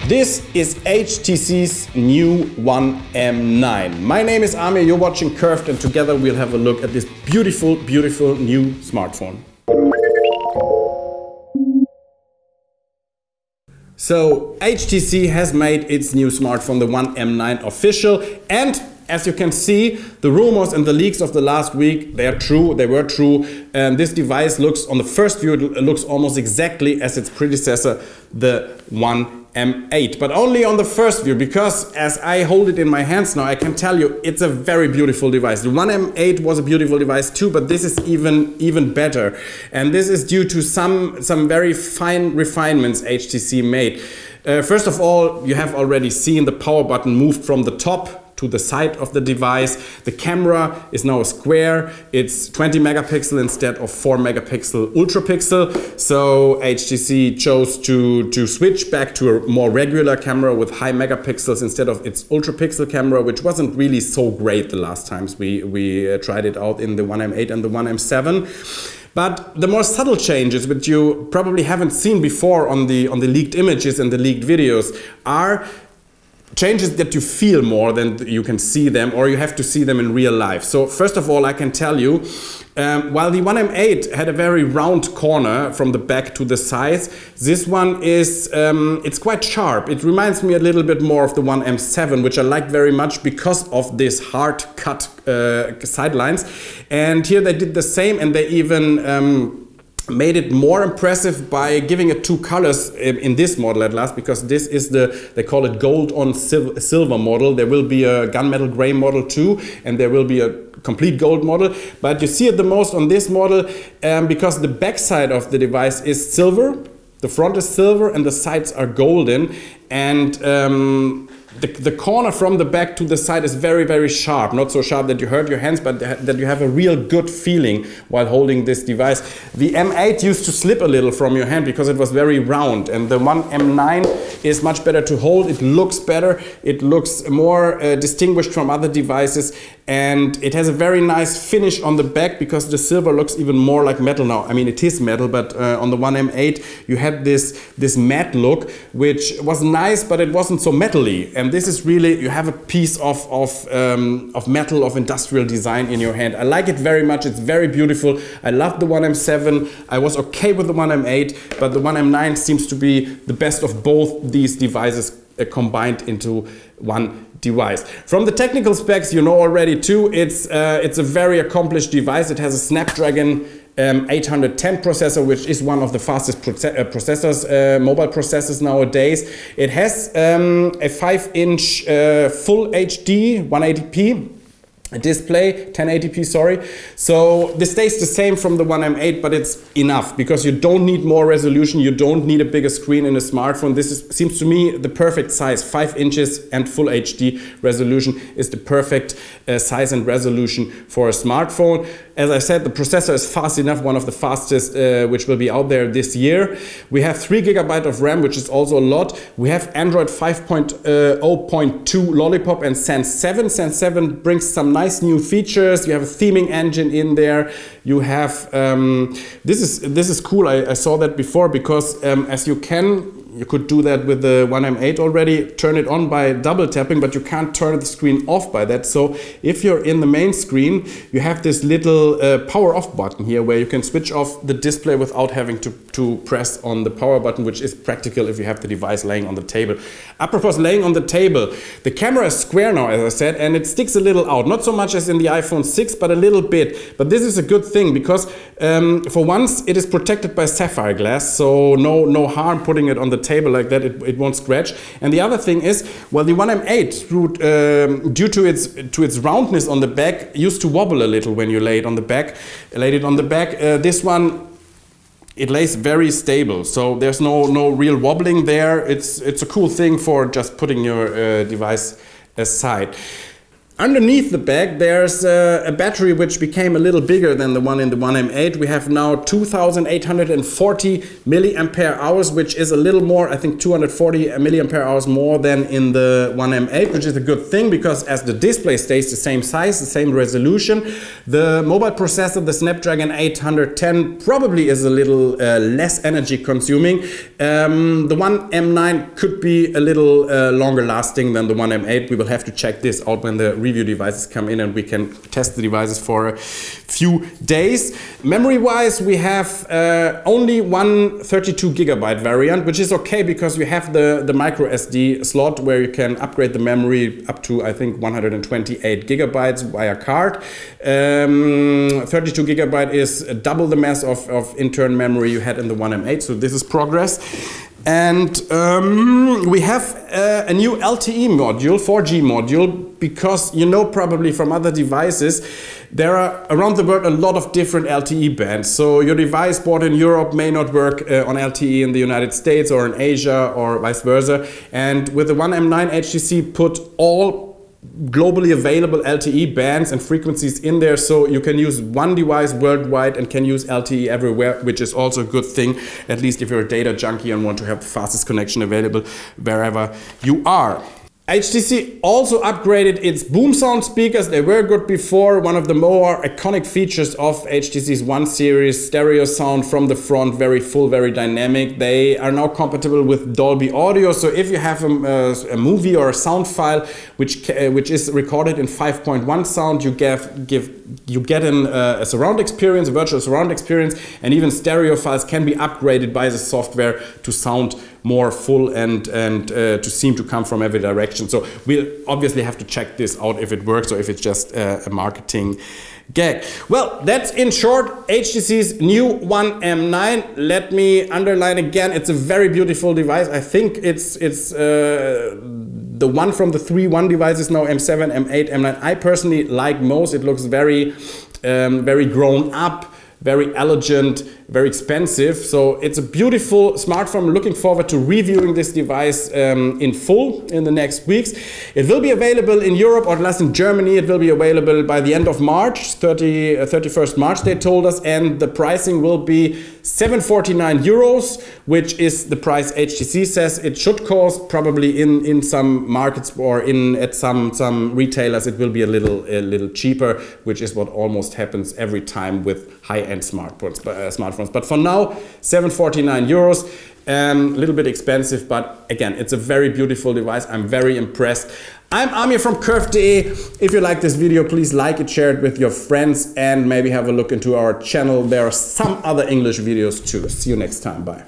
This is HTC's new One M9. My name is Amir, you're watching Curved, and together we'll have a look at this beautiful, beautiful new smartphone. So HTC has made its new smartphone, the One M9, official, and as you can see, the rumors and the leaks of the last week, they were true. This device looks, on the first view, it looks almost exactly as its predecessor, the One M8, but only on the first view, because as I hold it in my hands now, I can tell you it's a very beautiful device. The One M8 was a beautiful device too, but this is even better. And this is due to some very fine refinements HTC made. First of all, you have already seen the power button moved from the top to the side of the device. The camera is now a square. It's 20 megapixel instead of 4 megapixel ultra pixel. So HTC chose to switch back to a more regular camera with high megapixels instead of its ultra pixel camera, which wasn't really so great the last times we tried it out in the One M8 and the One M7. But the more subtle changes, which you probably haven't seen before on the leaked images and the leaked videos, are changes that you feel more than you can see them, or you have to see them in real life. So first of all, I can tell you, while the One M8 had a very round corner from the back to the sides, this one is, it's quite sharp. It reminds me a little bit more of the One M7, which I like very much because of this hard cut sidelines. And here they did the same, and they even made it more impressive by giving it two colors in this model at last, because this is they call it gold on silver model. There will be a gunmetal gray model too, and there will be a complete gold model, but you see it the most on this model because the back side of the device is silver, the front is silver, and the sides are golden, and the corner from the back to the side is very, very sharp. Not so sharp that you hurt your hands, but that you have a real good feeling while holding this device. The M8 used to slip a little from your hand because it was very round, and the One M9 is much better to hold. It looks better. It looks more distinguished from other devices, and it has a very nice finish on the back because the silver looks even more like metal now. I mean, it is metal, but on the One M8 you had this matte look, which was nice, but it wasn't so metally. And this is really, you have a piece of metal, of industrial design in your hand. I like it very much. It's very beautiful. I love the One M7. I was okay with the One M8, but the One M9 seems to be the best of both these devices combined into one device. From the technical specs, you know already too, it's a very accomplished device. It has a Snapdragon 810 processor, which is one of the fastest processors, mobile processors nowadays. It has a 5-inch full HD 180p display, 1080p, sorry. So this stays the same from the One M8, but it's enough because you don't need more resolution. You don't need a bigger screen in a smartphone. This seems to me the perfect size. 5 inches and full HD resolution is the perfect size and resolution for a smartphone. As I said, the processor is fast enough, one of the fastest which will be out there this year. We have 3 GB of RAM, which is also a lot. We have Android 5.0.2 Lollipop and Sense 7. Sense 7 brings some nice new features. You have a theming engine in there. You have, this is cool. I saw that before because as you could do that with the One M8 already, turn it on by double tapping, but you can't turn the screen off by that. So if you're in the main screen, you have this little power off button here where you can switch off the display without having to press on the power button, which is practical if you have the device laying on the table. Apropos laying on the table, the camera is square now, as I said, and it sticks a little out. Not so much as in the iPhone 6, but a little bit. But this is a good thing because for once it is protected by sapphire glass, so no harm putting it on the table like that. It won't scratch. And the other thing is, well, the One M8, due to its roundness on the back, used to wobble a little when you lay it on the back. This one, it lays very stable, so there's no real wobbling there. It's a cool thing for just putting your device aside. Underneath the back, there's a battery which became a little bigger than the one in the One M8. We have now 2,840 milliampere hours, which is a little more, I think 240 milliampere hours more than in the One M8, which is a good thing because as the display stays the same size, the same resolution, the mobile processor, the Snapdragon 810, probably is a little less energy consuming. The One M9 could be a little longer lasting than the One M8. We will have to check this out when the review devices come in and we can test the devices for a few days. Memory wise, we have only one 32 gigabyte variant, which is okay because we have the micro SD slot where you can upgrade the memory up to, I think, 128 gigabytes via card. 32 gigabyte is double the mass of internal memory you had in the One M8, so this is progress. And we have a new LTE module, 4G module, because you know probably from other devices, there are around the world a lot of different LTE bands. So your device bought in Europe may not work on LTE in the United States or in Asia or vice versa. And with the One M9, HTC put all globally available LTE bands and frequencies in there, so you can use one device worldwide and can use LTE everywhere, which is also a good thing, at least if you're a data junkie and want to have the fastest connection available wherever you are. HTC also upgraded its Boomsound speakers. They were good before. One of the more iconic features of HTC's One series, stereo sound from the front, very full, very dynamic. They are now compatible with Dolby Audio. So if you have a movie or a sound file which is recorded in 5.1 sound, you get a surround experience, a virtual surround experience, and even stereo files can be upgraded by the software to sound more full and to seem to come from every direction. So we'll obviously have to check this out if it works or if it's just a marketing gag. Well, that's in short HTC's new One M9. Let me underline again, it's a very beautiful device. I think it's the one from the three One devices now, M7, M8, M9. I personally like most. It looks very grown up, very elegant, very expensive. So it's a beautiful smartphone. I'm looking forward to reviewing this device in full in the next weeks. It will be available in Europe, or at least in Germany. It will be available by the end of March, 31st March, they told us. And the pricing will be 749 euros, which is the price HTC says it should cost. Probably in some markets or at some retailers, it will be a little cheaper, which is what almost happens every time with high-end smartphones. But for now, 749 euros, a little bit expensive, but again, it's a very beautiful device. I'm very impressed. I'm Amir from Curve.de. If you like this video, please like it, share it with your friends, and maybe have a look into our channel. There are some other English videos too. See you next time. Bye.